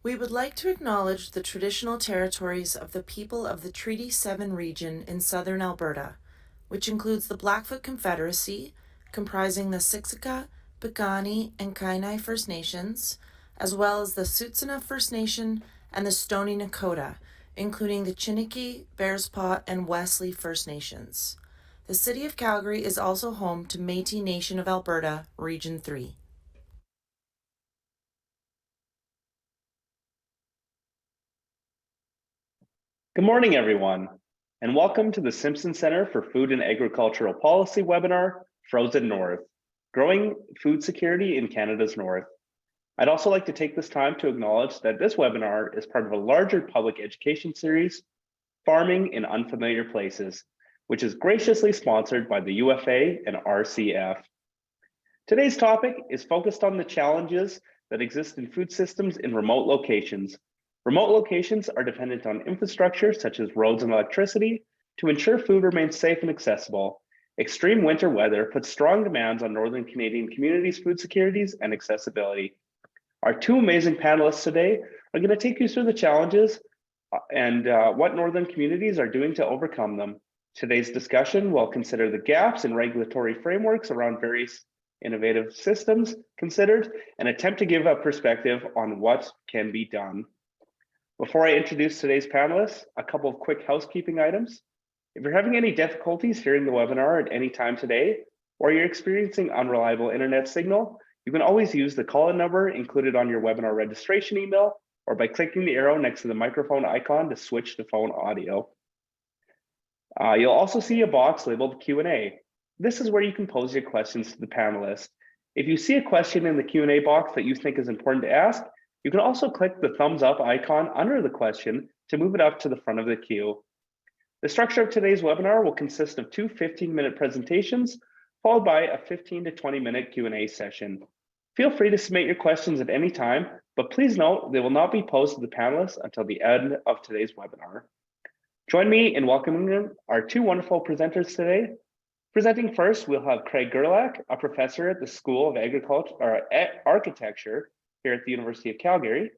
We would like to acknowledge the traditional territories of the people of the Treaty 7 region in southern Alberta, which includes the Blackfoot Confederacy, comprising the Siksika, Piikani, and Kainai First Nations, as well as the Tsuut'ina First Nation and the Stoney Nakoda, including the Chiniki, Bearspaw, and Wesley First Nations. The City of Calgary is also home to Métis Nation of Alberta, Region 3. Good morning, everyone, and welcome to the Simpson Center for Food and Agricultural Policy webinar, Frozen North, Growing Food Security in Canada's North. I'd also like to take this time to acknowledge that this webinar is part of a larger public education series, Farming in Unfamiliar Places, which is graciously sponsored by the UFA and RCF. Today's topic is focused on the challenges that exist in food systems in remote locations. Remote locations are dependent on infrastructure such as roads and electricity to ensure food remains safe and accessible. Extreme winter weather puts strong demands on Northern Canadian communities' food securities and accessibility. Our two amazing panelists today are going to take you through the challenges and what Northern communities are doing to overcome them. Today's discussion will consider the gaps in regulatory frameworks around various innovative systems considered and attempt to give a perspective on what can be done. Before I introduce today's panelists, a couple of quick housekeeping items. If you're having any difficulties hearing the webinar at any time today, or you're experiencing unreliable internet signal, you can always use the call-in number included on your webinar registration email, or by clicking the arrow next to the microphone icon to switch to phone audio. You'll also see a box labeled Q&A. This is where you can pose your questions to the panelists. If you see a question in the Q&A box that you think is important to ask, you can also click the thumbs up icon under the question to move it up to the front of the queue. The structure of today's webinar will consist of two 15-minute presentations, followed by a 15 to 20-minute Q&A session. Feel free to submit your questions at any time, but please note they will not be posed to the panelists until the end of today's webinar. Join me in welcoming our two wonderful presenters today. Presenting first, we'll have Craig Gerlach, a professor at the School of Architecture here at the University of Calgary.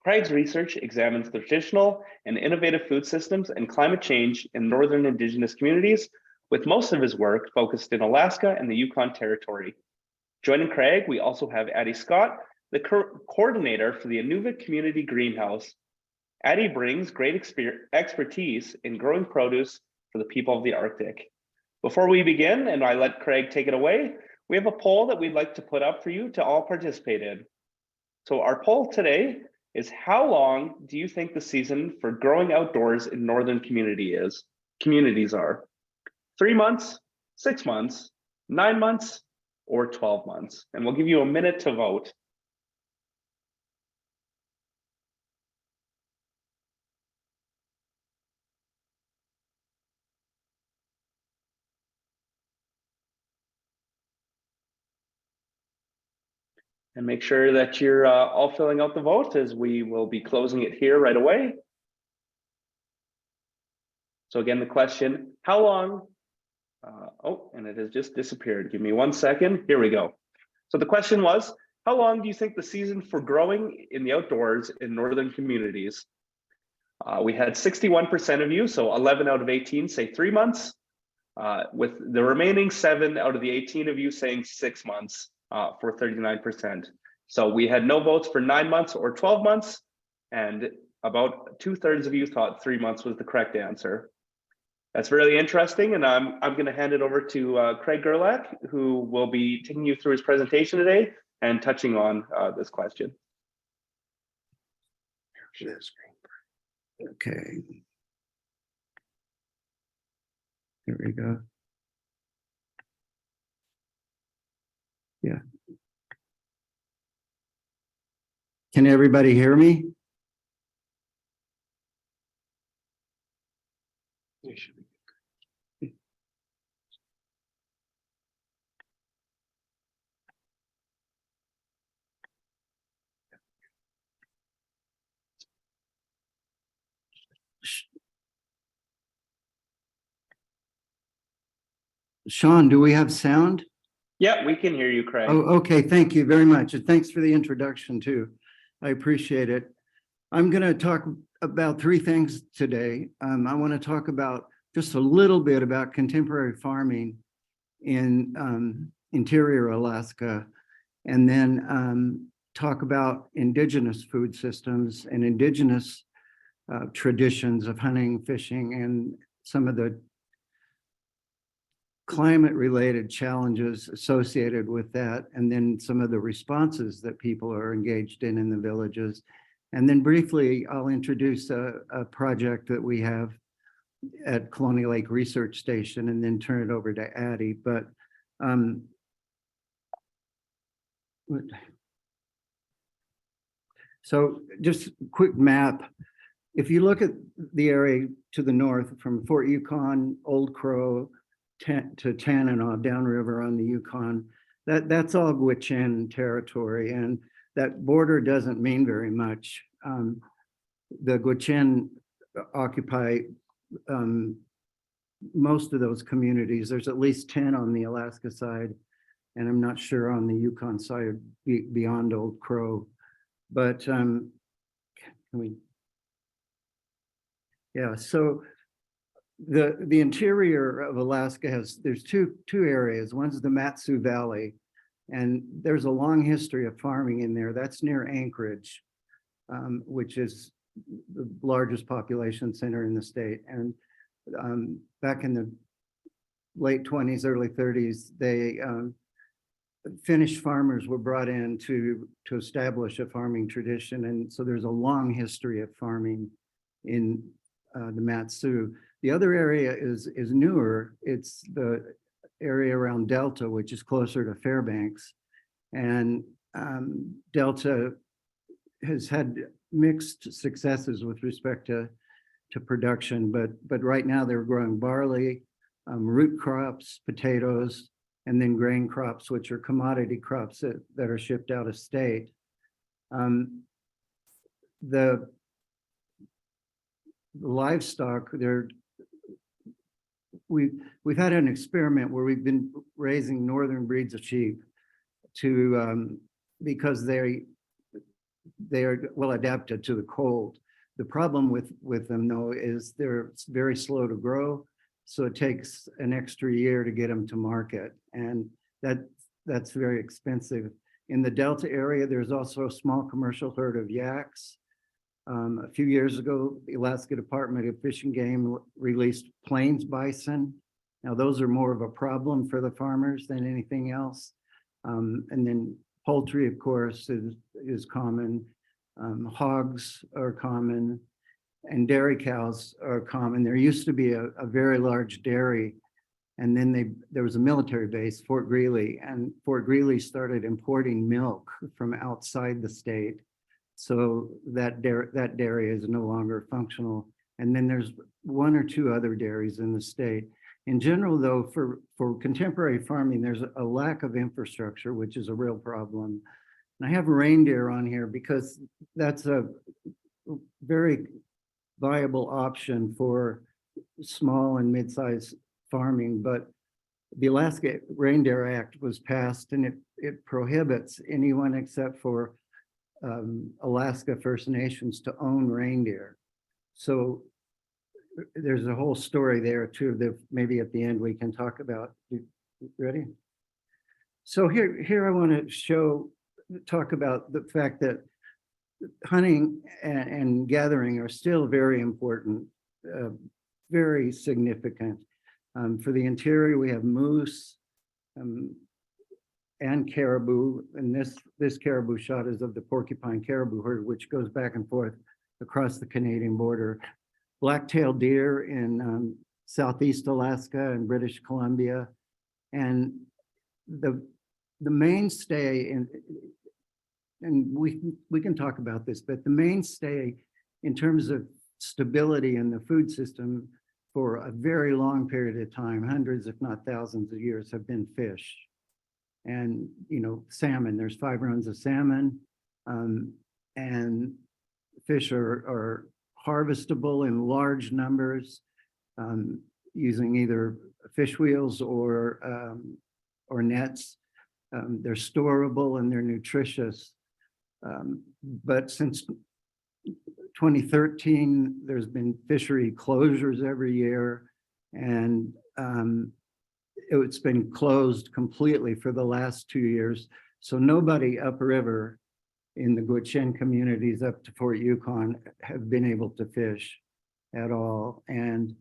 Craig's research examines the traditional and innovative food systems and climate change in Northern Indigenous communities, with most of his work focused in Alaska and the Yukon Territory. Joining Craig, we also have Addie Scott, the coordinator for the Inuvik Community Greenhouse. Addie brings great expertise in growing produce for the people of the Arctic. Before we begin, and I let Craig take it away, we have a poll that we'd like to put up for you to all participate in. So our poll today is, how long do you think the season for growing outdoors in Northern communities are? 3 months, 6 months, 9 months, or 12 months? And we'll give you a minute to vote. And make sure that you're all filling out the vote, as we will be closing it here right away. So again, the question, how long? Oh, and it has just disappeared. Give me 1 second. Here we go. So the question was, how long do you think the season for growing in the outdoors in Northern communities? We had 61% of you, so 11 out of 18 say 3 months, with the remaining 7 out of the 18 of you saying 6 months. For 39%. So we had no votes for 9 months or 12 months, and about 2/3 of you thought 3 months was the correct answer. That's really interesting, and I'm going to hand it over to Craig Gerlach, who will be taking you through his presentation today and touching on this question. Okay. There we go. Yeah. Can everybody hear me? Sean, do we have sound? Yeah, we can hear you, Craig. Oh, okay. Thank you very much. And thanks for the introduction too. I appreciate it. I'm going to talk about three things today. I want to talk about just a little bit about contemporary farming in interior Alaska, and then talk about indigenous food systems and indigenous traditions of hunting, fishing, and some of the climate-related challenges associated with that, and then some of the responses that people are engaged in the villages. And then briefly, I'll introduce a project that we have at Colonial Lake Research Station, and then turn it over to Addie. But so just a quick map. If you look at the area to the north from Fort Yukon, Old Crow to Tanana downriver on the Yukon, that's all Gwich'in territory, and that border doesn't mean very much. The Gwich'in occupy most of those communities. There's at least 10 on the Alaska side, and I'm not sure on the Yukon side beyond Old Crow. But can we? Yeah, so the interior of Alaska there's two areas. One's the Matsu Valley, and there's a long history of farming in there. That's near Anchorage, which is the largest population center in the state. And back in the late 20s, early 30s, they Finnish farmers were brought in to establish a farming tradition. And so there's a long history of farming in the Matsu. The other area is newer. It's the area around Delta, which is closer to Fairbanks. And Delta has had mixed successes with respect to production, but right now they're growing barley, root crops, potatoes, and then grain crops, which are commodity crops that are shipped out of state. The livestock, we've had an experiment where we've been raising northern breeds of sheep because they are well adapted to the cold. The problem with them, though, is they're very slow to grow, so it takes an extra year to get them to market, and that's very expensive. In the Delta area, there's also a small commercial herd of yaks. A few years ago, the Alaska Department of Fish and Game released plains bison. Now, those are more of a problem for the farmers than anything else. And then poultry, of course, is common. Hogs are common, and dairy cows are common. There used to be a very large dairy, and then there was a military base, Fort Greely, and Fort Greely started importing milk from outside the state. So that dairy is no longer functional. And then there's one or two other dairies in the state. In general, though, for contemporary farming, there's a lack of infrastructure, which is a real problem. And I have reindeer on here because that's a very viable option for small and mid-sized farming. But the Alaska Reindeer Act was passed, and it prohibits anyone except for Alaska First Nations to own reindeer. So there's a whole story there too that maybe at the end we can talk about. You ready? So here I want to talk about the fact that hunting and gathering are still very important, very significant. For the interior, we have moose and caribou, and this caribou shot is of the porcupine caribou herd, which goes back and forth across the Canadian border. Black-tailed deer in Southeast Alaska and British Columbia, and the mainstay and we can talk about this, but the mainstay in terms of stability in the food system for a very long period of time, hundreds if not thousands of years, have been fish. And salmon, there's 5 runs of salmon, and fish are harvestable in large numbers using either fish wheels or nets. They're storable and they're nutritious. But since 2013, there's been fishery closures every year, and it's been closed completely for the last 2 years. So nobody upriver in the Gwich'in communities up to Fort Yukon have been able to fish at all. And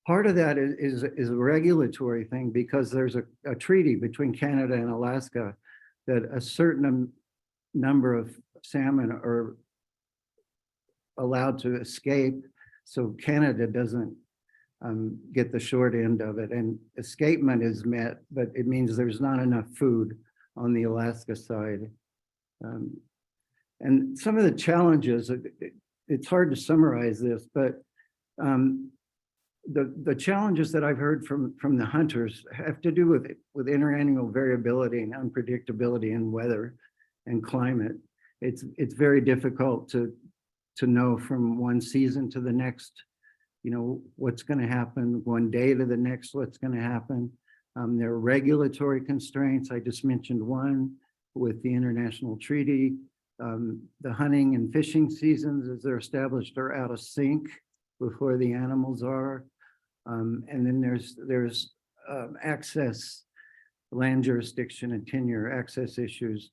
part of that is a regulatory thing, because there's a treaty between Canada and Alaska that a certain number of salmon are allowed to escape, so Canada doesn't get the short end of it. And escapement is met, but it means there's not enough food on the Alaska side. And some of the challenges, it's hard to summarize this, but the challenges that I've heard from the hunters have to do with interannual variability and unpredictability in weather and climate. It's very difficult to know from one season to the next, what's going to happen, one day to the next, what's going to happen. There are regulatory constraints. I just mentioned one with the international treaty. The hunting and fishing seasons, as they're established, are out of sync before the animals are. And then there's access, land jurisdiction and tenure access issues.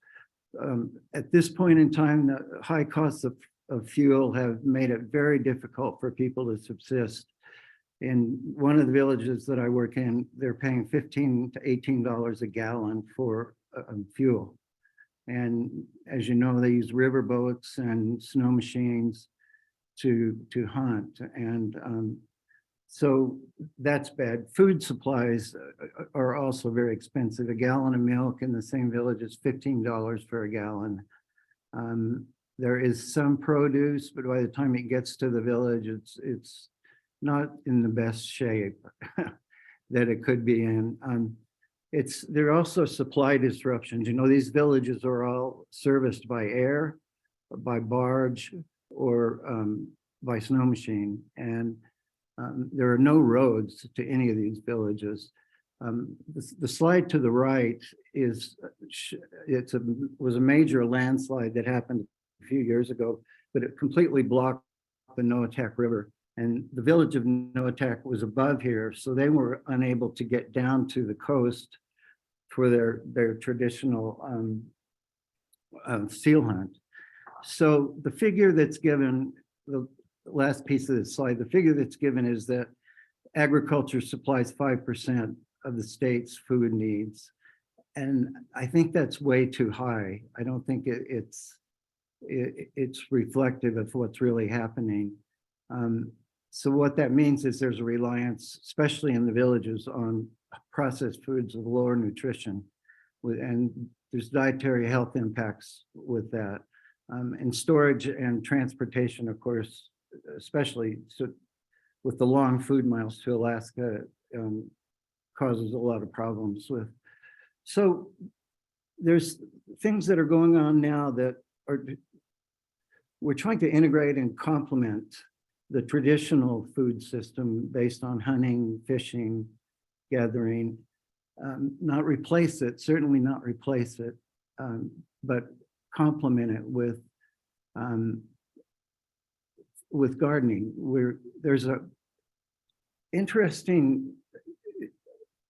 At this point in time, the high costs of fuel have made it very difficult for people to subsist. In one of the villages that I work in, they're paying $15 to $18 a gallon for fuel. And as you know, they use river boats and snow machines to hunt. And so that's bad. Food supplies are also very expensive. A gallon of milk in the same village is $15 for a gallon. There is some produce, but by the time it gets to the village, it's not in the best shape that it could be in. There are also supply disruptions. These villages are all serviced by air, by barge, or by snow machine. And there are no roads to any of these villages. The slide to the right was a major landslide that happened a few years ago, but it completely blocked the Noatak River. And the village of Noatak was above here, so they were unable to get down to the coast for their traditional seal hunt. So the figure that's given, the last piece of this slide, the figure that's given is that agriculture supplies 5% of the state's food needs. And I think that's way too high. I don't think it's reflective of what's really happening. So what that means is there's a reliance, especially in the villages, on processed foods of lower nutrition, and there's dietary health impacts with that. And storage and transportation, of course, especially with the long food miles to Alaska, causes a lot of problems with. So there's things that are going on now that we're trying to integrate and complement the traditional food system based on hunting, fishing, gathering, not replace it, certainly not replace it, but complement it with gardening. There's a interesting,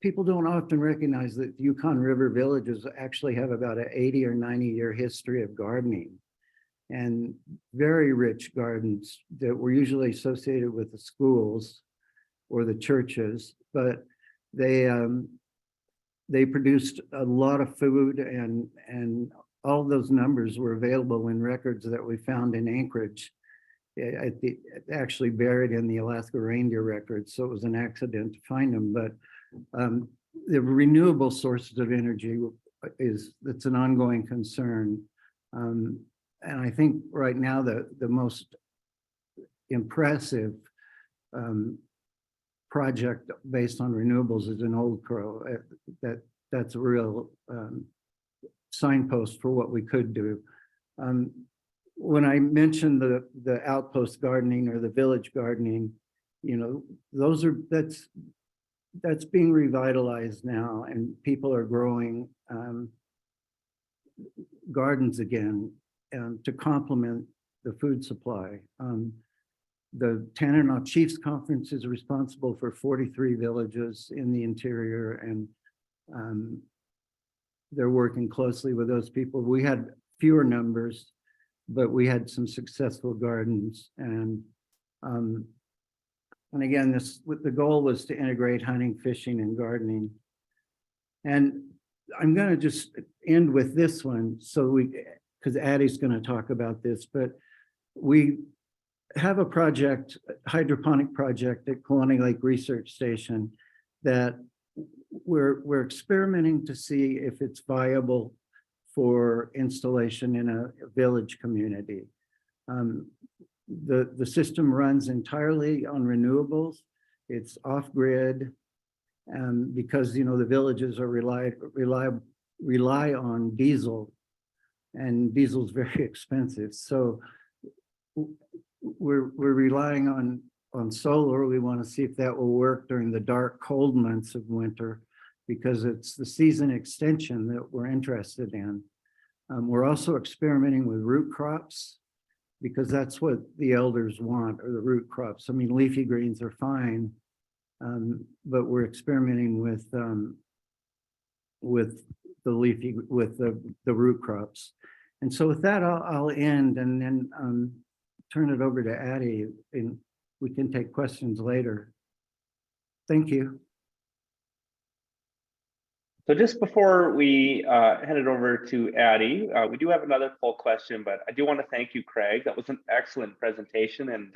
people don't often recognize that Yukon River villages actually have about an 80 or 90-year history of gardening, and very rich gardens that were usually associated with the schools or the churches, but they produced a lot of food, and all of those numbers were available in records that we found in Anchorage, actually buried in the Alaska reindeer records. So it was an accident to find them, but the renewable sources of energy that's an ongoing concern. And I think right now the most impressive project based on renewables is in Old Crow. That's a real signpost for what we could do. When I mentioned the outpost gardening or the village gardening, that's being revitalized now, and people are growing gardens again to complement the food supply. The Tanana Chiefs Conference is responsible for 43 villages in the interior, and they're working closely with those people. We had fewer numbers, but we had some successful gardens. And again, the goal was to integrate hunting, fishing, and gardening. And I'm going to just end with this one, because Addie's going to talk about this, but we have a project, hydroponic project at Colonial Lake Research Station that we're experimenting to see if it's viable for installation in a village community. The system runs entirely on renewables. It's off-grid, because the villages are rely on diesel, and diesel is very expensive. So we're relying on solar. We want to see if that will work during the dark, cold months of winter, because it's the season extension that we're interested in. We're also experimenting with root crops, because that's what the elders want, or the root crops. I mean, leafy greens are fine, but we're experimenting with the root crops. And so with that, I'll end, and then turn it over to Addie, and we can take questions later. Thank you. So just before we hand it over to Addie, we do have another poll question, but I do want to thank you, Craig. That was an excellent presentation, and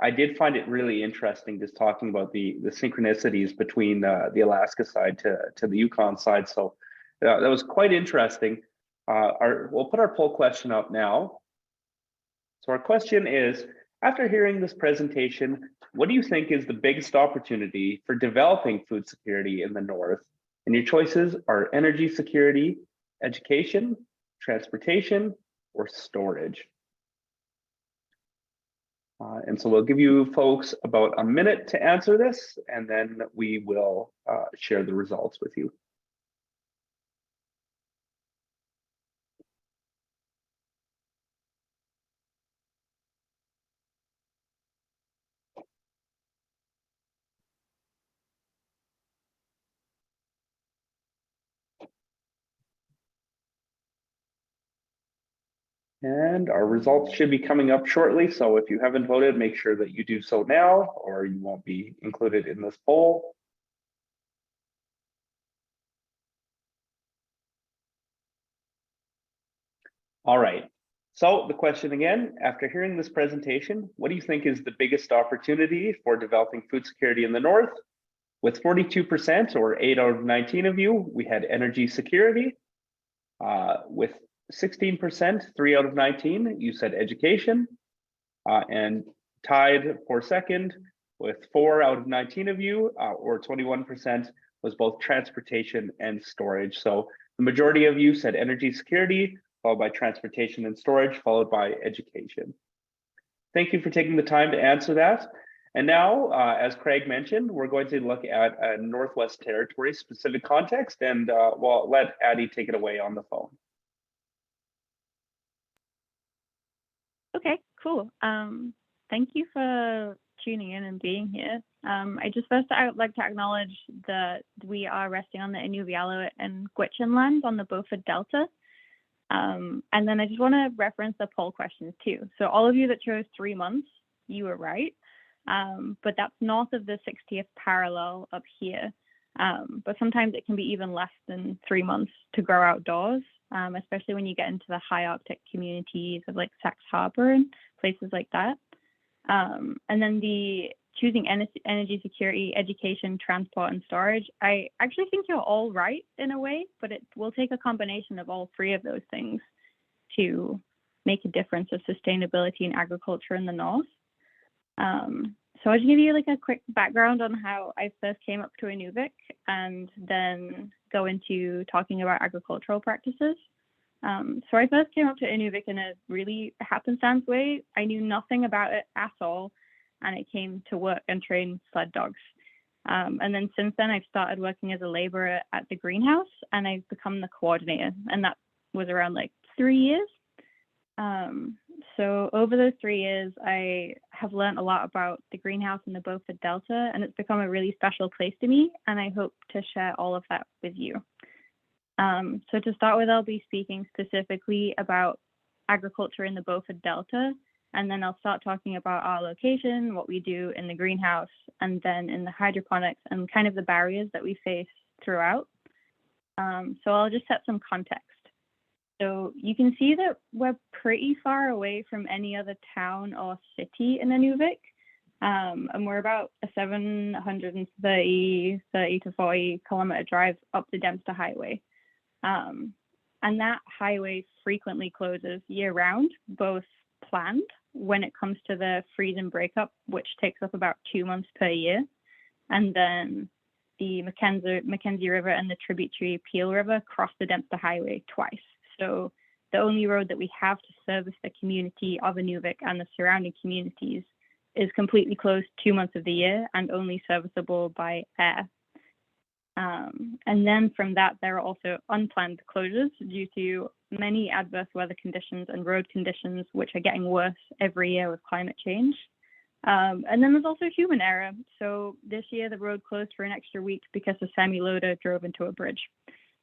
I did find it really interesting just talking about the synchronicities between the Alaska side to the Yukon side. So that was quite interesting. We'll put our poll question up now. So our question is, after hearing this presentation, what do you think is the biggest opportunity for developing food security in the North? And your choices are energy security, education, transportation, or storage. And so we'll give you folks about a minute to answer this, and then we will share the results with you. And our results should be coming up shortly. So if you haven't voted, make sure that you do so now, or you won't be included in this poll. All right. So the question again, after hearing this presentation, what do you think is the biggest opportunity for developing food security in the North? With 42%, or 8 out of 19 of you, we had energy security. With 16%, 3 out of 19, you said education. And tied for second with 4 out of 19 of you, or 21%, was both transportation and storage. So the majority of you said energy security, followed by transportation and storage, followed by education. Thank you for taking the time to answer that. And now, as Craig mentioned, we're going to look at a Northwest Territory specific context, and we'll let Addie take it away on the phone. Okay, cool. Thank you for tuning in and being here. I would like to acknowledge that we are resting on the Inuvik and Gwich'in land on the Beaufort Delta. And then I just want to reference the poll questions too. So all of you that chose 3 months, you were right. But that's north of the 60th parallel up here. But sometimes it can be even less than 3 months to grow outdoors, especially when you get into the high Arctic communities of like Sax Harbor and places like that. And then the choosing energy security, education, transport, and storage. I actually think you're all right in a way, but it will take a combination of all 3 of those things to make a difference of sustainability in agriculture in the North. So I'll just give you like a quick background on how I first came up to Inuvik, and then go into talking about agricultural practices. So I first came up to Inuvik in a really happenstance way. I knew nothing about it at all, and I came to work and train sled dogs. And then since then, I've started working as a laborer at the greenhouse, and I've become the coordinator, and that was around like 3 years. So over those 3 years, I have learned a lot about the greenhouse and the Beaufort Delta, and it's become a really special place to me, and I hope to share all of that with you. So to start with, I'll be speaking specifically about agriculture in the Beaufort Delta, and then I'll start talking about our location, what we do in the greenhouse, and then in the hydroponics, and kind of the barriers that we face throughout. So I'll just set some context. So you can see that we're pretty far away from any other town or city in Inuvik, and we're about a 730 to 40 kilometer drive up the Dempster Highway. And that highway frequently closes year round, both planned when it comes to the freeze and breakup, which takes up about 2 months per year, and then the Mackenzie River and the tributary Peel River cross the Dempster Highway twice. So the only road that we have to service the community of Inuvik and the surrounding communities is completely closed 2 months of the year and only serviceable by air. And then from that, there are also unplanned closures due to many adverse weather conditions and road conditions, which are getting worse every year with climate change. And then there's also human error. So this year, the road closed for an extra week because a semi-loader drove into a bridge.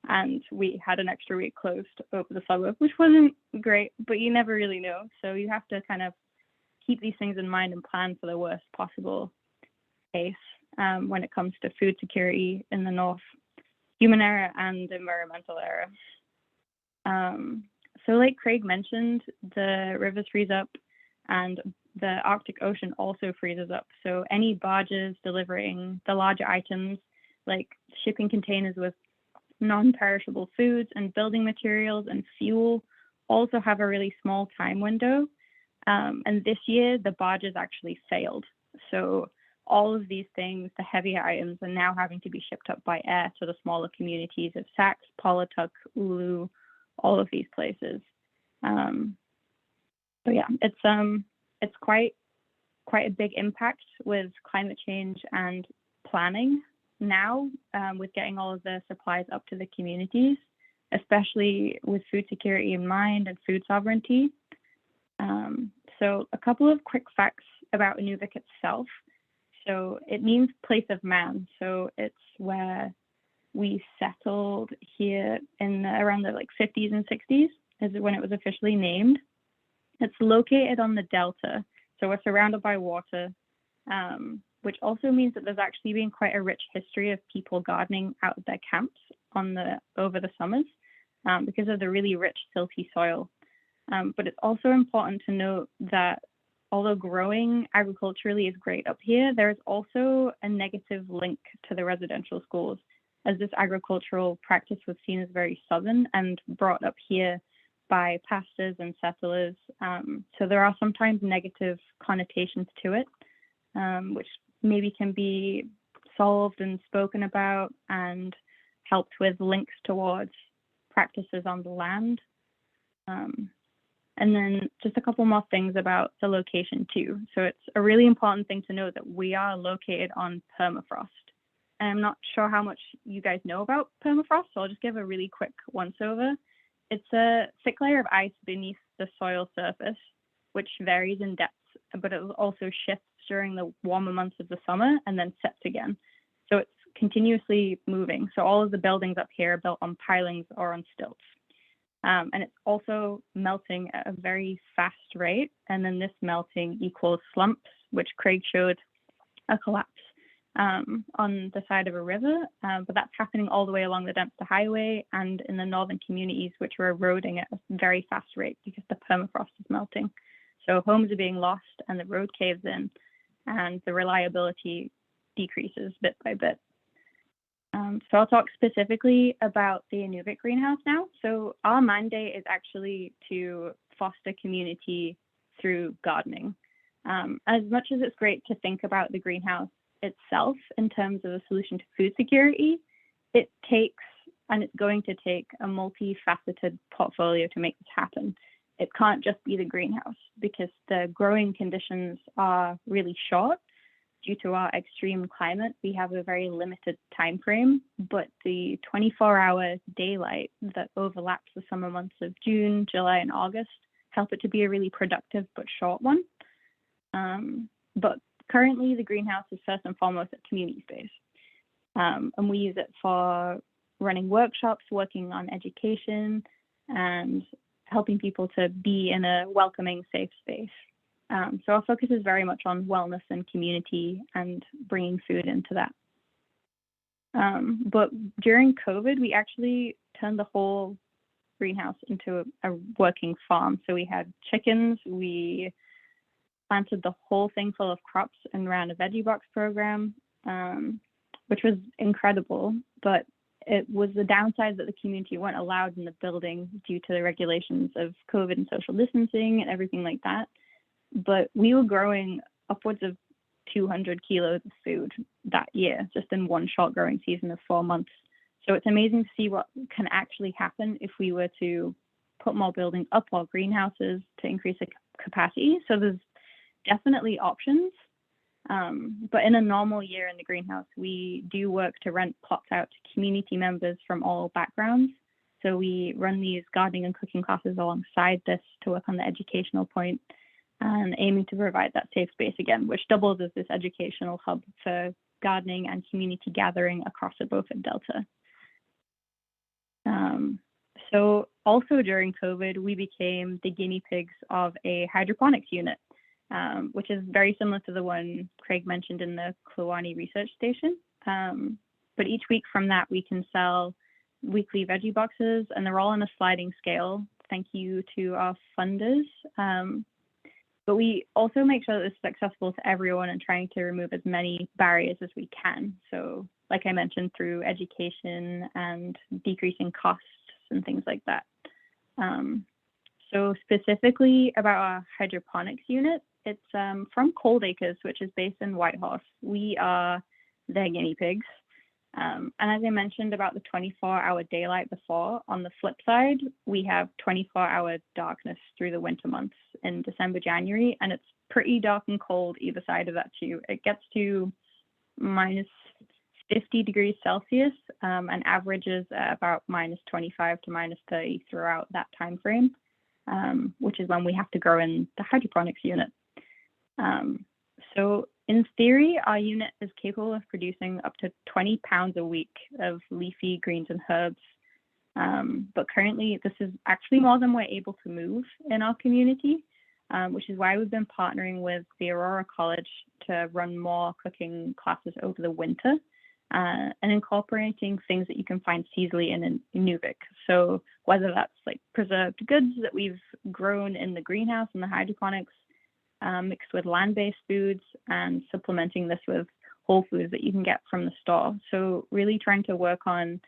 And we had an extra week closed over the summer, which wasn't great, but you never really know. So you have to kind of keep these things in mind and plan for the worst possible case when it comes to food security in the north, human error and environmental error. So like Craig mentioned, the rivers freeze up and the Arctic Ocean also freezes up. So any barges delivering the larger items, like shipping containers with non-perishable foods and building materials and fuel, also have a really small time window. And this year, the barges actually failed. So all of these things, the heavier items, are now having to be shipped up by air to the smaller communities of Sax, Pawlatuck, Ulu, all of these places. So yeah, it's quite a big impact with climate change and planning now, with getting all of the supplies up to the communities, especially with food security in mind and food sovereignty. So a couple of quick facts about Inuvik itself. So it means place of man. So it's where we settled here in around the 50s and 60s is when it was officially named. It's located on the delta. So we're surrounded by water, which also means that there's actually been quite a rich history of people gardening out of their camps over the summers because of the really rich silty soil. But it's also important to note that although growing agriculturally is great up here, there is also a negative link to the residential schools, as this agricultural practice was seen as very southern and brought up here by pastors and settlers. So there are sometimes negative connotations to it, which maybe can be solved and spoken about and helped with links towards practices on the land. And then just a couple more things about the location too. So it's a really important thing to note that we are located on permafrost. And I'm not sure how much you guys know about permafrost, so I'll just give a really quick once over. It's a thick layer of ice beneath the soil surface, which varies in depth, but it also shifts during the warmer months of the summer and then sets again. So it's continuously moving. So all of the buildings up here are built on pilings or on stilts. And it's also melting at a very fast rate. And then this melting equals slumps, which Craig showed a collapse on the side of a river. But that's happening all the way along the Dempster Highway and in the northern communities, which are eroding at a very fast rate because the permafrost is melting. So homes are being lost and the road caves in and the reliability decreases bit by bit. So I'll talk specifically about the Inuvik greenhouse now. So our mandate is actually to foster community through gardening. As much as it's great to think about the greenhouse itself in terms of a solution to food security, it takes, and it's going to take, a multifaceted portfolio to make this happen. It can't just be the greenhouse because the growing conditions are really short. Due to our extreme climate, we have a very limited time frame, but the 24-hour daylight that overlaps the summer months of June, July, and August help it to be a really productive but short one. But currently the greenhouse is first and foremost a community space. And we use it for running workshops, working on education, and helping people to be in a welcoming, safe space. So our focus is very much on wellness and community and bringing food into that. But during COVID, we actually turned the whole greenhouse into a working farm. So we had chickens, we planted the whole thing full of crops and ran a veggie box program, which was incredible. But it was the downside that the community weren't allowed in the building due to the regulations of COVID and social distancing and everything like that. But we were growing upwards of 200 kilos of food that year, just in one short growing season of 4 months. So it's amazing to see what can actually happen if we were to put more buildings up or greenhouses to increase the capacity. So there's definitely options. But in a normal year in the greenhouse, we do work to rent plots out to community members from all backgrounds. So we run these gardening and cooking classes alongside this to work on the educational point and aiming to provide that safe space again, which doubles as this educational hub for gardening and community gathering across the Beaufort Delta. So also during COVID, we became the guinea pigs of a hydroponics unit, which is very similar to the one Craig mentioned in the Kluane Research Station. But each week from that, we can sell weekly veggie boxes, and they're all on a sliding scale. Thank you to our funders. But we also make sure that it's accessible to everyone and trying to remove as many barriers as we can. So like I mentioned, through education and decreasing costs and things like that. So specifically about our hydroponics unit, it's from Cold Acres, which is based in Whitehorse. We are their guinea pigs. And as I mentioned about the 24-hour daylight before, on the flip side, we have 24-hour darkness through the winter months in December, January, and it's pretty dark and cold either side of that too. It gets to minus 50 degrees Celsius and averages about minus 25 to minus 30 throughout that time frame, which is when we have to grow in the hydroponics unit. So in theory, our unit is capable of producing up to 20 pounds a week of leafy greens and herbs. But currently, this is actually more than we're able to move in our community, which is why we've been partnering with the Aurora College to run more cooking classes over the winter and incorporating things that you can find seasonally in Inuvik. So whether that's like preserved goods that we've grown in the greenhouse and the hydroponics, mixed with land-based foods, and supplementing this with whole foods that you can get from the store. So really trying to work on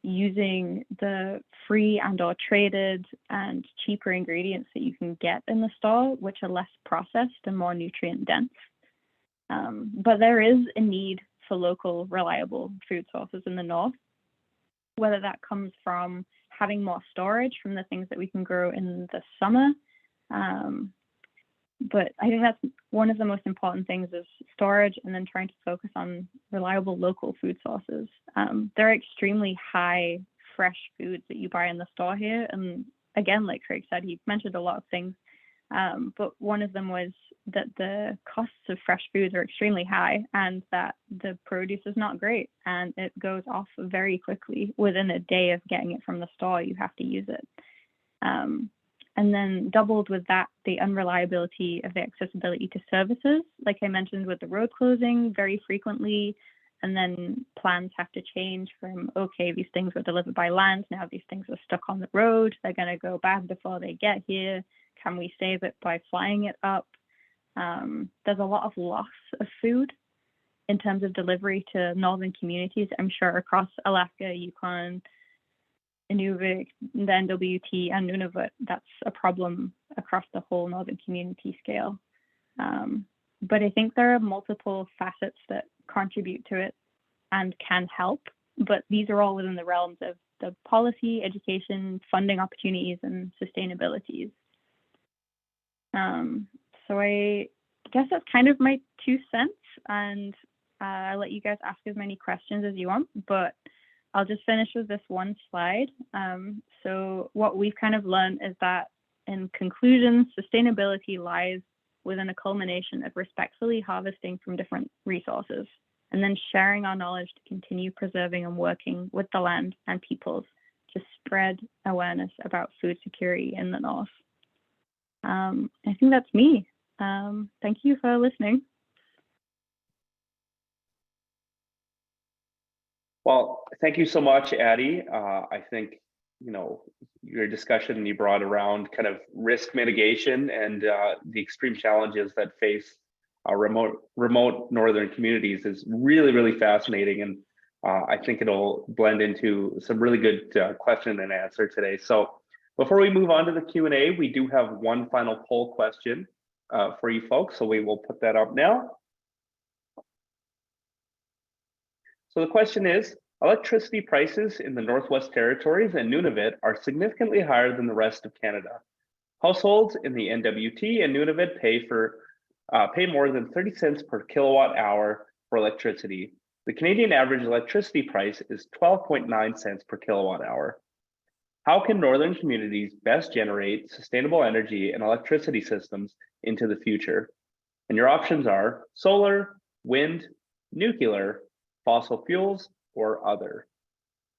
using the free and or traded and cheaper ingredients that you can get in the store, which are less processed and more nutrient dense. But there is a need for local, reliable food sources in the north, whether that comes from having more storage from the things that we can grow in the summer. But I think that's one of the most important things is storage, and then trying to focus on reliable local food sources. There are extremely high fresh foods that you buy in the store here. And again, like Craig said, he mentioned a lot of things. But one of them was that the costs of fresh foods are extremely high and that the produce is not great and it goes off very quickly. Within a day of getting it from the store, you have to use it. And then doubled with that, the unreliability of the accessibility to services. Like I mentioned with the road closing very frequently, and then plans have to change from, okay, these things were delivered by land, now these things are stuck on the road, they're gonna go bad before they get here. Can we save it by flying it up? There's a lot of loss of food in terms of delivery to northern communities. I'm sure across Alaska, Yukon, Inuvik, the NWT, and Nunavut, that's a problem across the whole northern community scale. But I think there are multiple facets that contribute to it and can help, but these are all within the realms of the policy, education, funding opportunities, and sustainabilities. So I guess that's kind of my 2 cents, and I'll let you guys ask as many questions as you want, but I'll just finish with this one slide. So what we've kind of learned is that In conclusion, sustainability lies within a culmination of respectfully harvesting from different resources and then sharing our knowledge to continue preserving and working with the land and peoples to spread awareness about food security in the North. I think that's me. Thank you for listening. Well, thank you so much, Addie. I think, your discussion you brought around kind of risk mitigation and the extreme challenges that face remote northern communities is really, really fascinating. And I think it'll blend into some really good question and answer today. So before we move on to the Q&A, we do have one final poll question for you folks. So we will put that up now. So the question is, electricity prices in the Northwest Territories and Nunavut are significantly higher than the rest of Canada. Households in the NWT and Nunavut pay more than 30 cents per kilowatt hour for electricity. The Canadian average electricity price is 12.9 cents per kilowatt hour. How can northern communities best generate sustainable energy and electricity systems into the future? And your options are solar, wind, nuclear, fossil fuels, or other.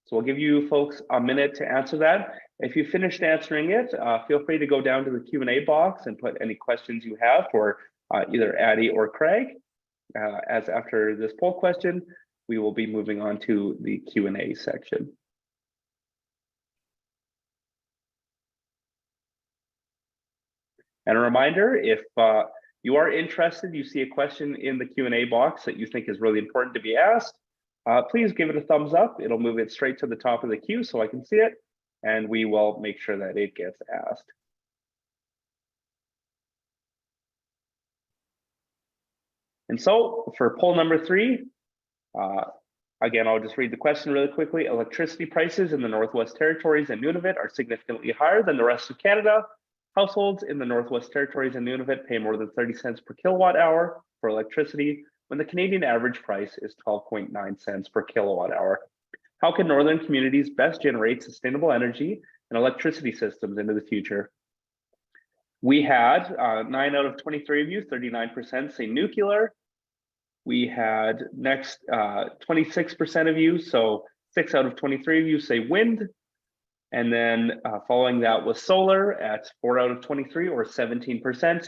So we'll give you folks a minute to answer that. If you finished answering it, feel free to go down to the Q&A box and put any questions you have for either Addie or Craig. As after this poll question, we will be moving on to the Q&A section. And a reminder, if you are interested, you see a question in the Q&A box that you think is really important to be asked, please give it a thumbs up. It'll move it straight to the top of the queue so I can see it, and we will make sure that it gets asked. And so for poll number 3, again, I'll just read the question really quickly. Electricity prices in the Northwest Territories and Nunavut are significantly higher than the rest of Canada. Households in the Northwest Territories and Nunavut pay more than 30 cents per kilowatt hour for electricity, when the Canadian average price is 12.9 cents per kilowatt hour. How can northern communities best generate sustainable energy and electricity systems into the future? We had 9 out of 23 of you, 39% say nuclear. We had next 26% of you, so 6 out of 23 of you say wind. And then following that was solar at 4 out of 23 or 17%.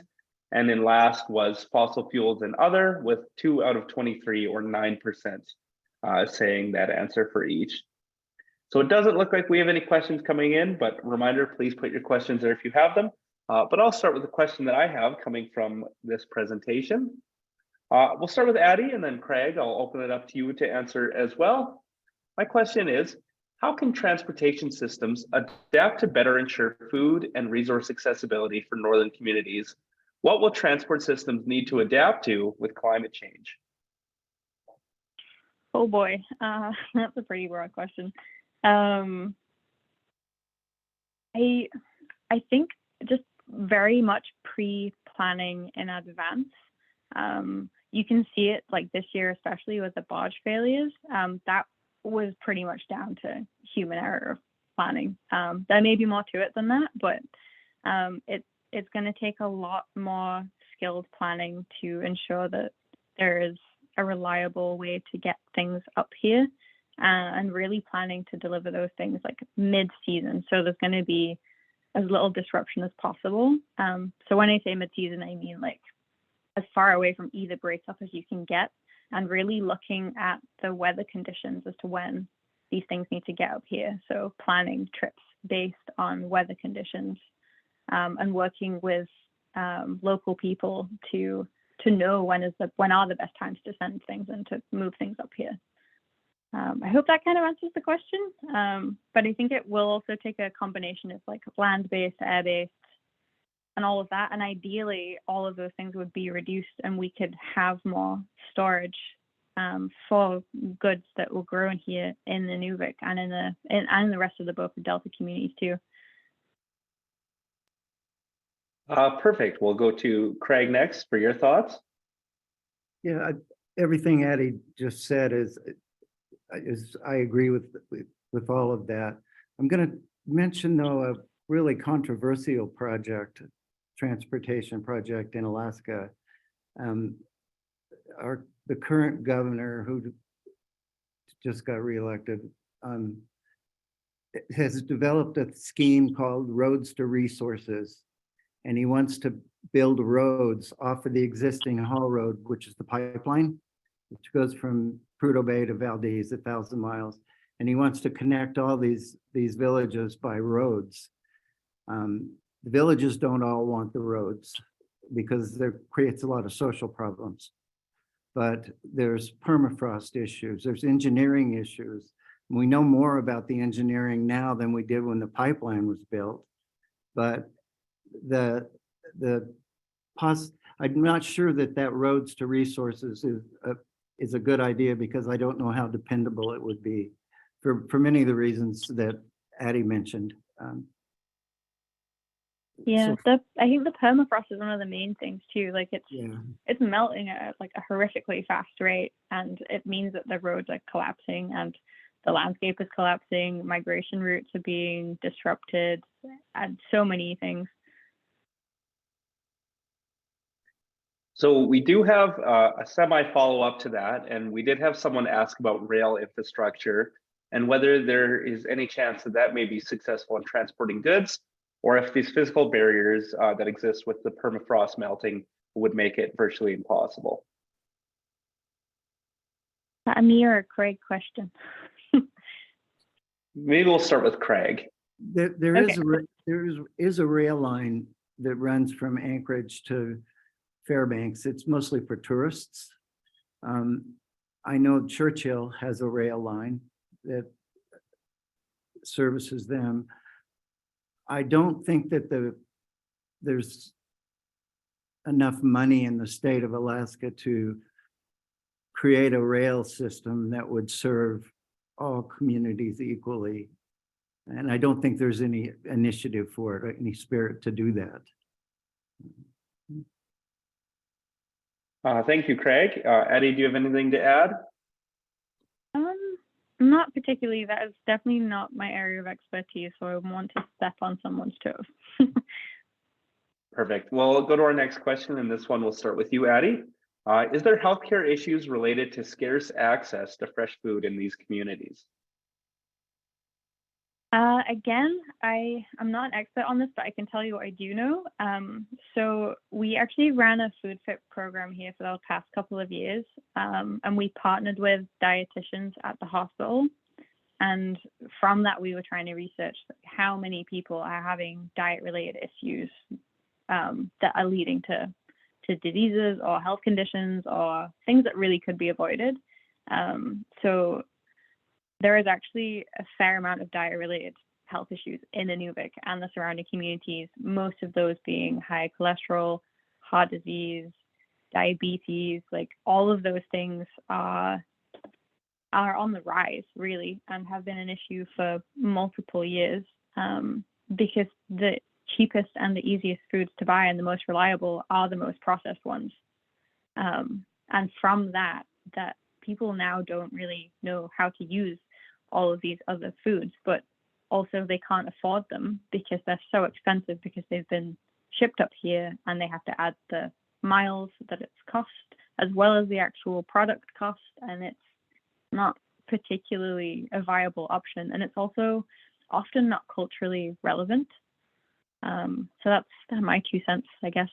And then last was fossil fuels and other with 2 out of 23 or 9% saying that answer for each. So it doesn't look like we have any questions coming in, but reminder, please put your questions there if you have them. But I'll start with the question that I have coming from this presentation. We'll start with Addie and then Craig. I'll open it up to you to answer as well. My question is, how can transportation systems adapt to better ensure food and resource accessibility for northern communities? What will transport systems need to adapt to with climate change? Oh boy, that's a pretty broad question. I think just very much pre-planning in advance. You can see it like this year, especially with the barge failures. That was pretty much down to human error of planning. There may be more to it than that, but it's going to take a lot more skilled planning to ensure that there is a reliable way to get things up here, and really planning to deliver those things like mid-season. So there's going to be as little disruption as possible. So when I say mid-season, I mean like as far away from either breakup as you can get, and really looking at the weather conditions as to when these things need to get up here. So planning trips based on weather conditions, and working with local people to know when are the best times to send things and to move things up here. I hope that kind of answers the question, but I think it will also take a combination of like land-based, air-based, and all of that. And ideally, all of those things would be reduced, and we could have more storage for goods that will grow in here in the Inuvik and in the rest of the Beaufort Delta communities too. Perfect. We'll go to Craig next for your thoughts. Yeah, everything Addie just said is I agree with all of that. I'm going to mention though really controversial project, transportation project in Alaska. The current governor, who just got reelected, has developed a scheme called Roads to Resources, and he wants to build roads off of the existing haul road, which is the pipeline, which goes from Prudhoe Bay to Valdez, 1,000 miles. And he wants to connect all these villages by roads. The villages don't all want the roads because there creates a lot of social problems. But there's permafrost issues, there's engineering issues. We know more about the engineering now than we did when the pipeline was built. But I'm not sure that Roads to Resources is a good idea, because I don't know how dependable it would be for many of the reasons that Addie mentioned. Yeah, So- I think the permafrost is one of the main things too. Like Yeah. it's melting at like a horrifically fast rate, and it means that the roads are collapsing and the landscape is collapsing, migration routes are being disrupted, and so many things. So we do have a semi follow-up to that, and we did have someone ask about rail infrastructure and whether there is any chance that that may be successful in transporting goods, or if these physical barriers that exist with the permafrost melting would make it virtually impossible. A me or a Craig question? Maybe we'll start with Craig. There is a rail line that runs from Anchorage to Fairbanks. It's mostly for tourists. I know Churchill has a rail line that services them. I don't think that there's enough money in the state of Alaska to create a rail system that would serve all communities equally. And I don't think there's any initiative for it, or any spirit to do that. Thank you, Craig. Addie, do you have anything to add? Not particularly. That is definitely not my area of expertise, so I want to step on someone's toes. Perfect. Well, we'll go to our next question, and this one will start with you, Addie. Is there healthcare issues related to scarce access to fresh food in these communities? Again, I'm not an expert on this, but I can tell you what I do know. So we actually ran a food fit program here for the past couple of years, and we partnered with dietitians at the hospital. And from that, we were trying to research how many people are having diet-related issues that are leading to diseases or health conditions or things that really could be avoided. So there is actually a fair amount of diet-related health issues in Inuvik and the surrounding communities, most of those being high cholesterol, heart disease, diabetes, like all of those things are on the rise, really, and have been an issue for multiple years, because the cheapest and the easiest foods to buy and the most reliable are the most processed ones. And from that people now don't really know how to use all of these other foods, but also they can't afford them because they're so expensive, because they've been shipped up here and they have to add the miles that it's cost as well as the actual product cost, and it's not particularly a viable option, and it's also often not culturally relevant. So that's my 2 cents, I guess.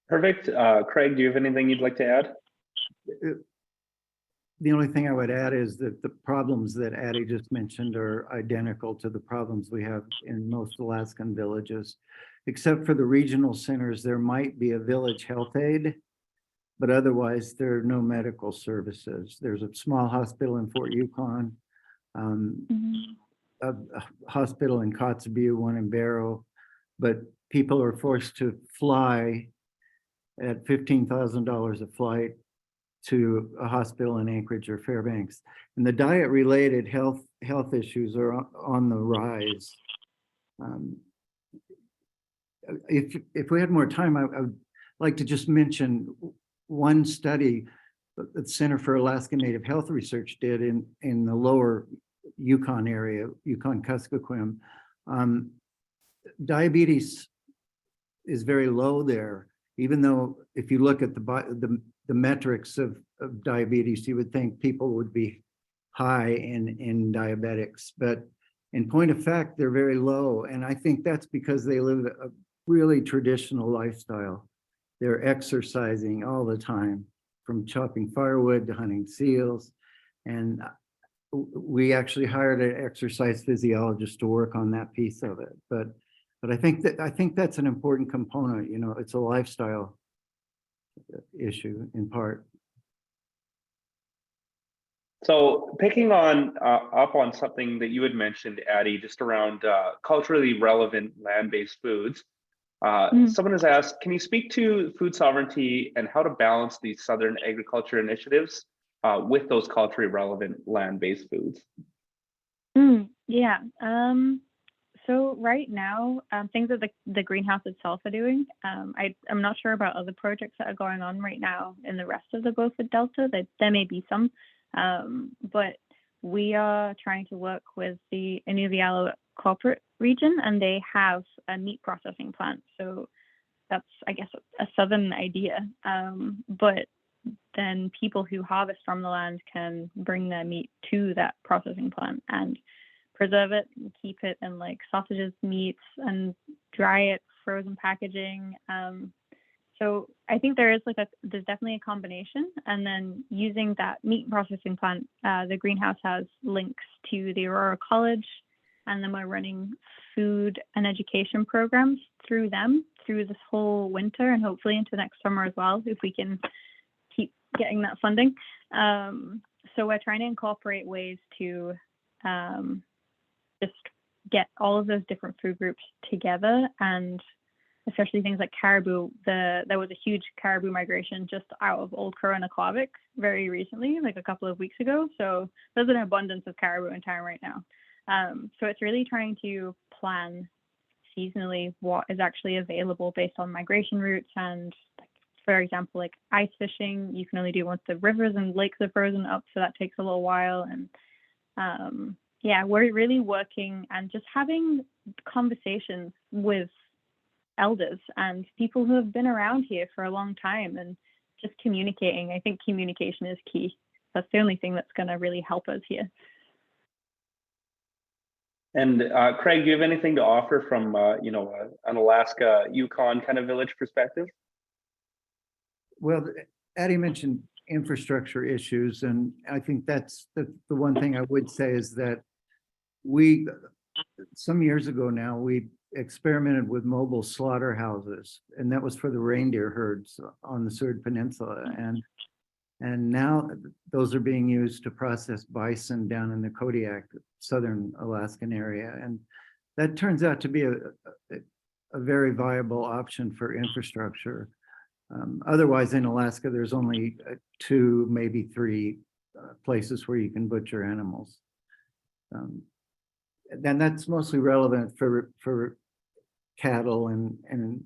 Perfect. Craig, do you have anything you'd like to add? The only thing I would add is that the problems that Addie just mentioned are identical to the problems we have in most Alaskan villages. Except for the regional centers, there might be a village health aide, but otherwise there are no medical services. There's a small hospital in Fort Yukon, a hospital in Kotzebue, one in Barrow, but people are forced to fly at $15,000 a flight to a hospital in Anchorage or Fairbanks. And the diet-related health issues are on the rise. If we had more time, I would like to just mention one study that the Center for Alaska Native Health Research did in the lower Yukon area, Yukon Kuskokwim. Diabetes is very low there, even though if you look at the metrics of diabetes, you would think people would be high in diabetics, but in point of fact, they're very low. And I think that's because they live a really traditional lifestyle. They're exercising all the time, from chopping firewood to hunting seals. And we actually hired an exercise physiologist to work on that piece of it. But I think that's an important component. You know, it's a lifestyle issue in part. So picking on up on something that you had mentioned, Addie, just around culturally relevant land-based foods. Someone has asked, can you speak to food sovereignty and how to balance these Southern agriculture initiatives with those culturally relevant land-based foods? Yeah. So right now, things that the greenhouse itself are doing, I'm not sure about other projects that are going on right now in the rest of the Beaufort Delta. There may be some, but we are trying to work with the Inuvik corporate region, and they have a meat processing plant. So that's, I guess, a Southern idea. But then people who harvest from the land can bring their meat to that processing plant and preserve it and keep it in like sausages, meats, and dry it, frozen packaging. So I think there's definitely a combination. And then using that meat processing plant, the greenhouse has links to the Aurora College, and then we're running food and education programs through them through this whole winter and hopefully into next summer as well, if we can keep getting that funding. So we're trying to incorporate ways to just get all of those different food groups together, and especially things like caribou. There was a huge caribou migration just out of Old Crow and Aquavic very recently, like a couple of weeks ago. So there's an abundance of caribou in town right now. So it's really trying to plan seasonally what is actually available based on migration routes. And for example, like ice fishing, you can only do once the rivers and lakes are frozen up, so that takes a little while. And yeah, we're really working and just having conversations with elders and people who have been around here for a long time, and just communicating. I think communication is key. That's the only thing that's going to really help us here. And Craig, do you have anything to offer from an Alaska Yukon kind of village perspective? Well, Addie mentioned infrastructure issues, and I think that's the one thing I would say is that some years ago now, we experimented with mobile slaughterhouses, and that was for the reindeer herds on the Seward Peninsula. And now those are being used to process bison down in the Kodiak, southern Alaskan area. And that turns out to be a very viable option for infrastructure. Otherwise, in Alaska, there's only 2, maybe 3 places where you can butcher animals. And that's mostly relevant for cattle, and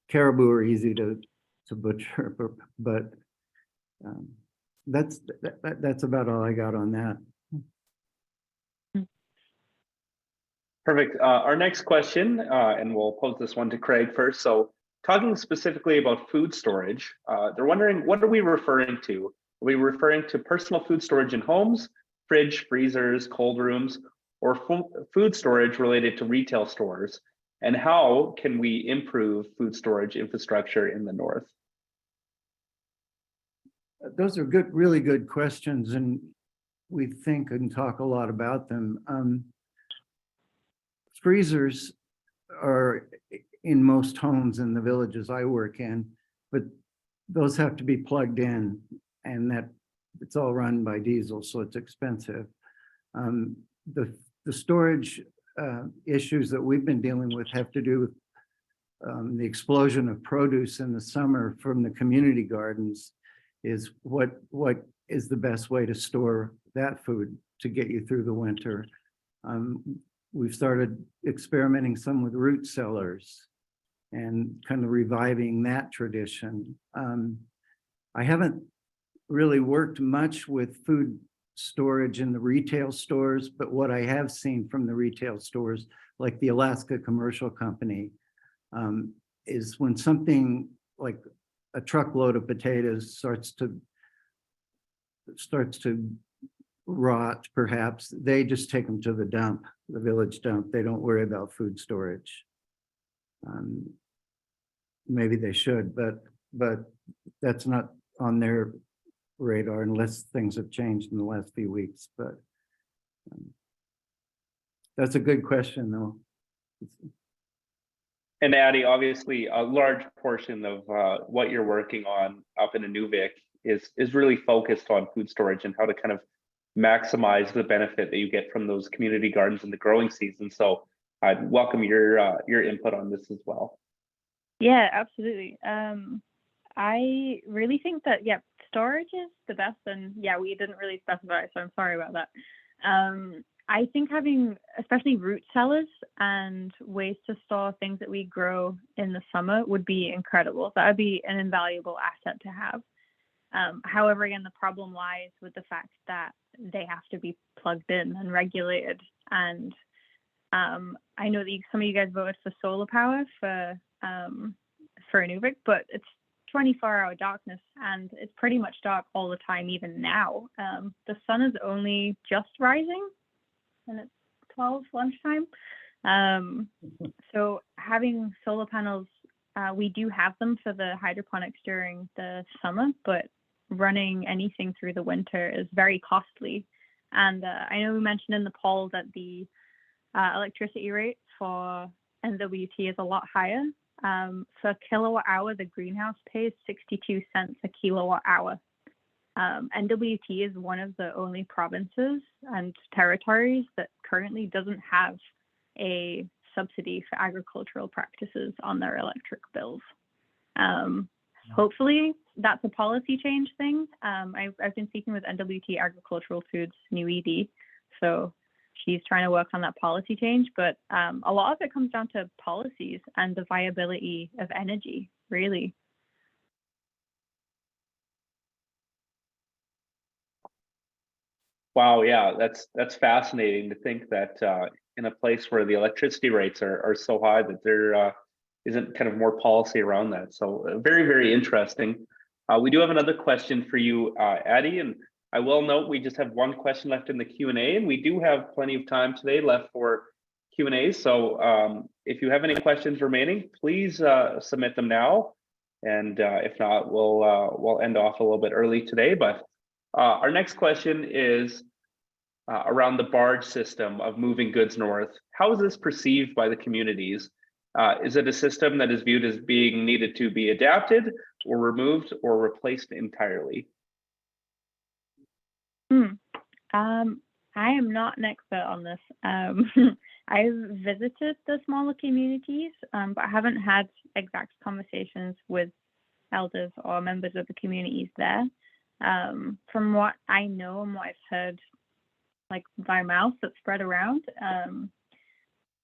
caribou are easy to butcher, but that's about all I got on that. Perfect. Our next question, and we'll pose this one to Craig first. So talking specifically about food storage, they're wondering, what are we referring to? Are we referring to personal food storage in homes, fridge, freezers, cold rooms, or food storage related to retail stores? And how can we improve food storage infrastructure in the North? Those are good, really good questions, and we think and talk a lot about them. Freezers are in most homes in the villages I work in, but those have to be plugged in, and that it's all run by diesel, so it's expensive. The storage issues that we've been dealing with have to do with the explosion of produce in the summer from the community gardens. Is what is the best way to store that food to get you through the winter. We've started experimenting some with root cellars and kind of reviving that tradition. I haven't really worked much with food storage in the retail stores, but what I have seen from the retail stores, like the Alaska Commercial Company, is when something like a truckload of potatoes starts to rot, perhaps, they just take them to the dump, the village dump. They don't worry about food storage. Maybe they should, but that's not on their radar unless things have changed in the last few weeks. But that's a good question, though. And Addie, obviously, a large portion of what you're working on up in Inuvik is really focused on food storage and how to kind of maximize the benefit that you get from those community gardens in the growing season. So I'd welcome your input on this as well. Yeah, absolutely. I really think that, yeah, storage is the best. And yeah, we didn't really specify, so I'm sorry about that. I think having especially root cellars and ways to store things that we grow in the summer would be incredible. That would be an invaluable asset to have. However, again, the problem lies with the fact that they have to be plugged in and regulated. And I know that some of you guys voted for solar power for Inuvik, but it's 24-hour darkness, and it's pretty much dark all the time, even now. The sun is only just rising, and it's 12 lunchtime. So having solar panels, we do have them for the hydroponics during the summer, but running anything through the winter is very costly. And I know we mentioned in the poll that the electricity rate for NWT is a lot higher. For a kilowatt hour, the greenhouse pays 62 cents a kilowatt hour. NWT is one of the only provinces and territories that currently doesn't have a subsidy for agricultural practices on their electric bills. Hopefully that's a policy change thing. I've been speaking with NWT Agricultural Foods new ED, so she's trying to work on that policy change, but a lot of it comes down to policies and the viability of energy, really. Wow, yeah, that's fascinating to think that in a place where the electricity rates are so high that there isn't kind of more policy around that. So very, very interesting. We do have another question for you, Addie, and I will note we just have one question left in the Q&A, and we do have plenty of time today left for Q&A. So if you have any questions remaining, please submit them now. And if not, we'll end off a little bit early today. But our next question is around the barge system of moving goods north. How is this perceived by the communities? Is it a system that is viewed as being needed to be adapted or removed or replaced entirely? I am not an expert on this. I've visited the smaller communities, but I haven't had exact conversations with elders or members of the communities there. From what I know and what I've heard, like by mouth that's spread around,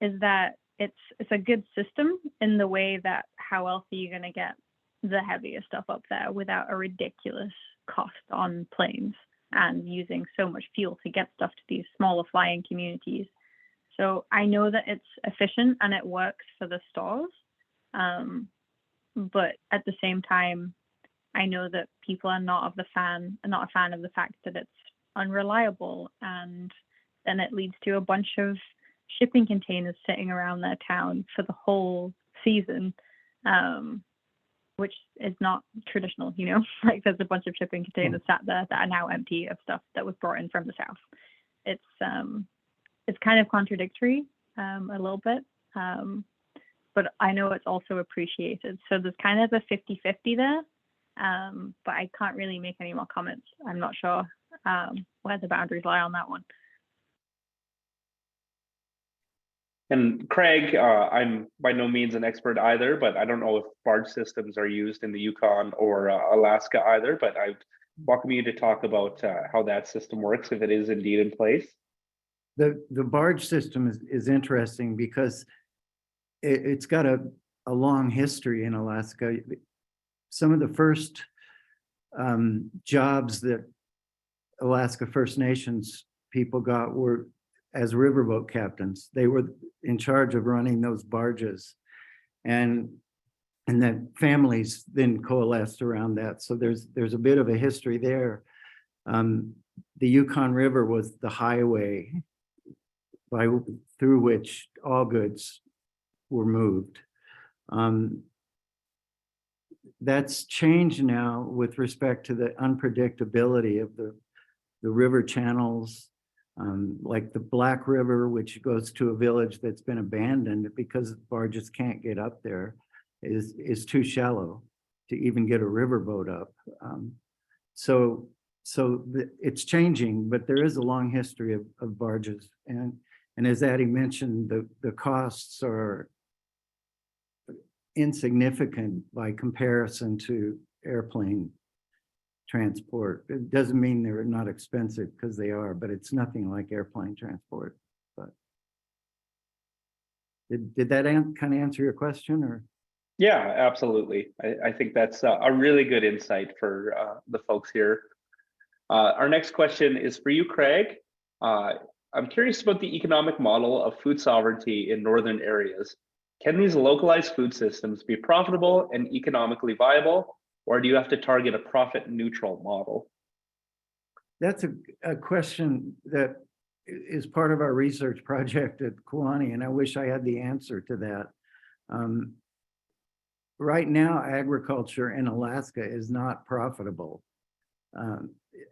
is that it's a good system in the way that how else are you going to get the heavier stuff up there without a ridiculous cost on planes and using so much fuel to get stuff to these smaller flying communities. So I know that it's efficient and it works for the stores, but at the same time, I know that people are not a fan of the fact that it's unreliable, and then it leads to a bunch of shipping containers sitting around their town for the whole season, which is not traditional, you know. Like there's a bunch of shipping containers sat there that are now empty of stuff that was brought in from the south. It's kind of contradictory a little bit, but I know it's also appreciated. So there's kind of a 50-50 there, but I can't really make any more comments. I'm not sure where the boundaries lie on that one. And Craig, I'm by no means an expert either, but I don't know if barge systems are used in the Yukon or Alaska either, but I'd welcome you to talk about how that system works, if it is indeed in place. The barge system is interesting because it's got a long history in Alaska. Some of the first jobs that Alaska First Nations people got were as riverboat captains. They were in charge of running those barges, and that families then coalesced around that. So there's a bit of a history there. The Yukon River was the highway through which all goods were moved. That's changed now with respect to the unpredictability of the river channels, like the Black River, which goes to a village that's been abandoned because barges can't get up there, is too shallow to even get a riverboat up. So it's changing, but there is a long history of barges, and as Addie mentioned, the costs are insignificant by comparison to airplane transport. It doesn't mean they're not expensive, because they are, but it's nothing like airplane transport. But did that kind of answer your question, or? Yeah, absolutely. I think that's a really good insight for the folks here. Our next question is for you, Craig. I'm curious about the economic model of food sovereignty in northern areas. Can these localized food systems be profitable and economically viable, or do you have to target a profit neutral model? That's a question that is part of our research project at Kewaunee, and I wish I had the answer to that. Right now, agriculture in Alaska is not profitable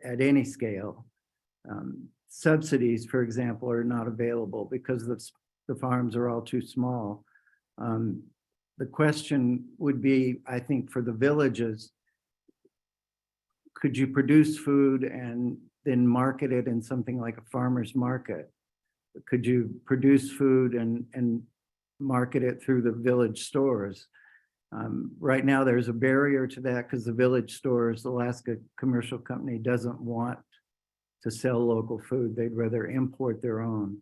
at any scale. Subsidies, for example, are not available because the farms are all too small. The question would be, I think, for the villages, could you produce food and then market it in something like a farmer's market? Could you produce food and market it through the village stores? Right now, there's a barrier to that because the village stores, Alaska Commercial Company, doesn't want to sell local food. They'd rather import their own.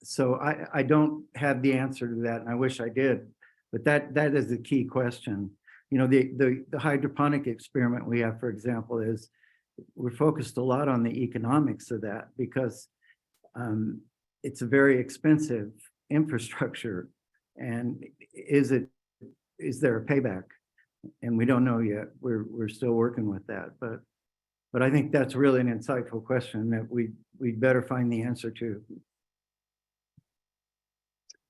So I don't have the answer to that, and I wish I did, but that is the key question. You know, the hydroponic experiment we have, for example, is we're focused a lot on the economics of that, because it's a very expensive infrastructure, and is there a payback? And we don't know yet. We're still working with that, but I think that's really an insightful question that we'd better find the answer to.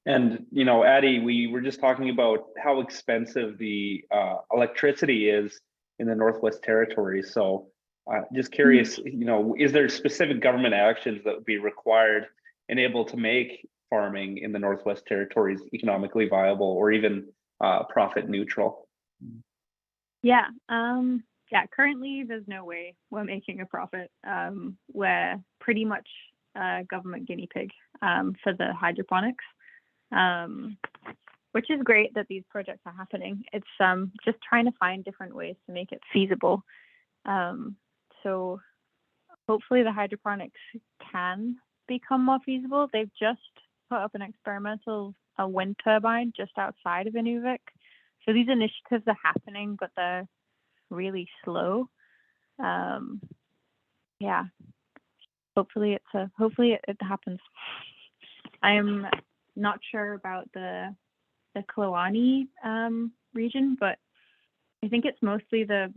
And, you know, Addie, we were just talking about how expensive the electricity is in the Northwest Territories. So just curious, you know, is there specific government actions that would be required and able to make farming in the Northwest Territories economically viable or even profit neutral? Yeah. Yeah, currently there's no way we're making a profit. We're pretty much a government guinea pig for the hydroponics. Which is great that these projects are happening. It's just trying to find different ways to make it feasible. So hopefully the hydroponics can become more feasible. They've just put up an experimental wind turbine just outside of Inuvik. So these initiatives are happening, but they're really slow. Yeah, hopefully it happens. I am not sure about the Kewaunee region, but I think it's mostly the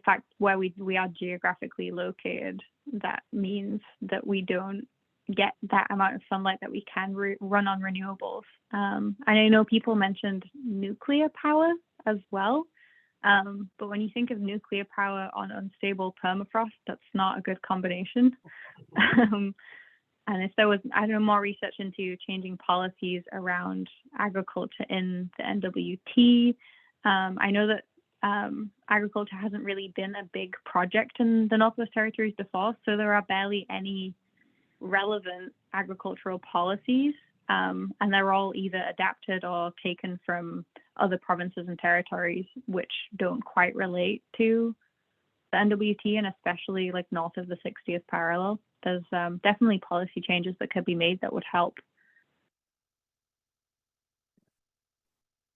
fact where we are geographically located that means that we don't get that amount of sunlight that we can run on renewables. And I know people mentioned nuclear power as well, but when you think of nuclear power on unstable permafrost, that's not a good combination. And if there was, I don't know, more research into changing policies around agriculture in the NWT, I know that agriculture hasn't really been a big project in the Northwest Territories before, so there are barely any relevant agricultural policies, and they're all either adapted or taken from other provinces and territories which don't quite relate to the NWT, and especially like north of the 60th parallel. There's definitely policy changes that could be made that would help.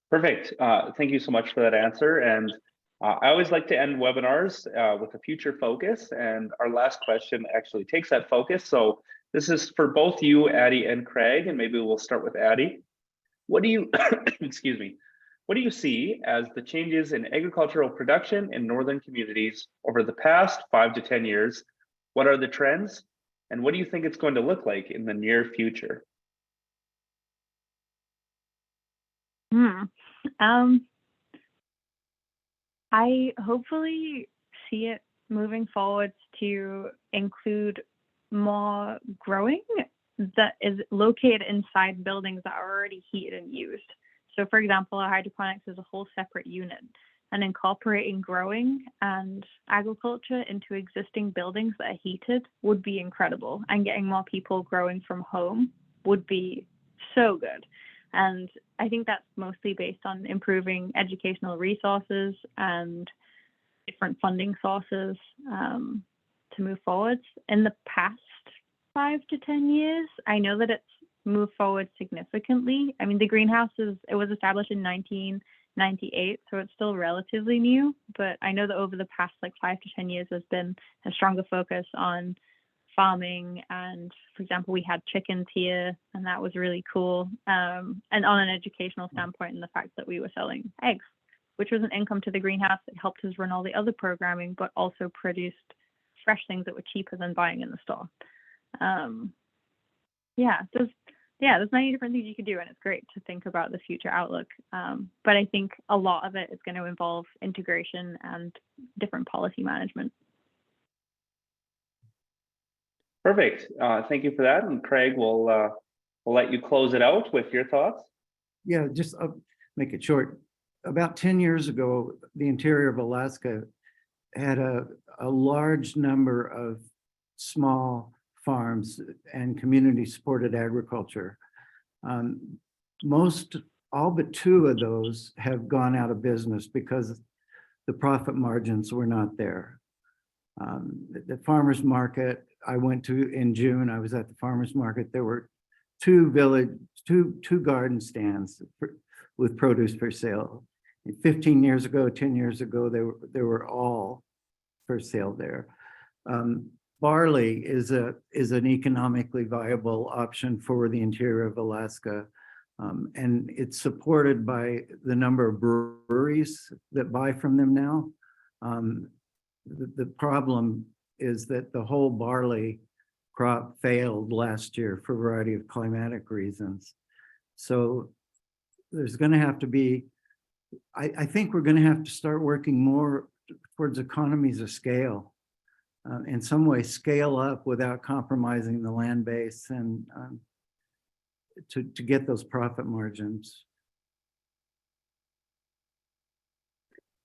Perfect. Thank you so much for that answer. And I always like to end webinars with a future focus, and our last question actually takes that focus. So this is for both you, Addie and Craig, and maybe we'll start with Addie. What do you, excuse me, what do you see as the changes in agricultural production in northern communities over the past 5 to 10 years? What are the trends? And what do you think it's going to look like in the near future? I hopefully see it moving forward to include more growing that is located inside buildings that are already heated and used. So for example, hydroponics is a whole separate unit, and incorporating growing and agriculture into existing buildings that are heated would be incredible, and getting more people growing from home would be so good. And I think that's mostly based on improving educational resources and different funding sources to move forward. In the past 5 to 10 years, I know that it's moved forward significantly. I mean, the greenhouses, it was established in 1998, so it's still relatively new, but I know that over the past like 5 to 10 years, there's been a stronger focus on farming, and for example, we had chickens here, and that was really cool. And on an educational standpoint, and the fact that we were selling eggs, which was an income to the greenhouse, it helped us run all the other programming, but also produced fresh things that were cheaper than buying in the store. There's many different things you could do, and it's great to think about the future outlook. But I think a lot of it is going to involve integration and different policy management. Perfect. Thank you for that. And Craig, we'll let you close it out with your thoughts. Yeah, just make it short. About 10 years ago, the interior of Alaska had a large number of small farms and community supported agriculture. All but 2 of those have gone out of business because the profit margins were not there. The farmers market I went to in June, I was at the farmers market. There were two garden stands with produce for sale. 15 years ago, 10 years ago, they were all for sale there. Barley is an economically viable option for the interior of Alaska. And it's supported by the number of breweries that buy from them now. The problem is that the whole barley crop failed last year for a variety of climatic reasons. So there's going to have to be, I think we're going to have to start working more towards economies of scale. In some way, scale up without compromising the land base, and to get those profit margins.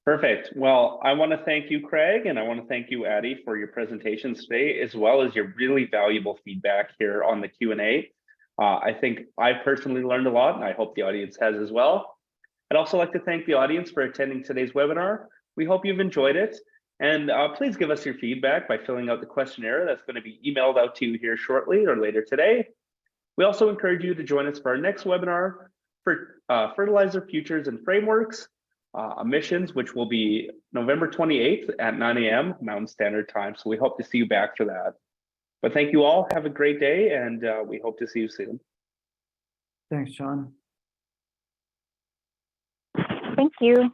Perfect. Well, I want to thank you, Craig, and I want to thank you, Addie, for your presentations today, as well as your really valuable feedback here on the Q&A. I think I personally learned a lot, and I hope the audience has as well. I'd also like to thank the audience for attending today's webinar. We hope you've enjoyed it. And please give us your feedback by filling out the questionnaire that's going to be emailed out to you here shortly or later today. We also encourage you to join us for our next webinar for Fertilizer Futures and Frameworks, emissions, which will be November 28th at 9 a.m. Mountain Standard Time. So we hope to see you back for that. But thank you all. Have a great day, and we hope to see you soon. Thanks, Sean. Thank you.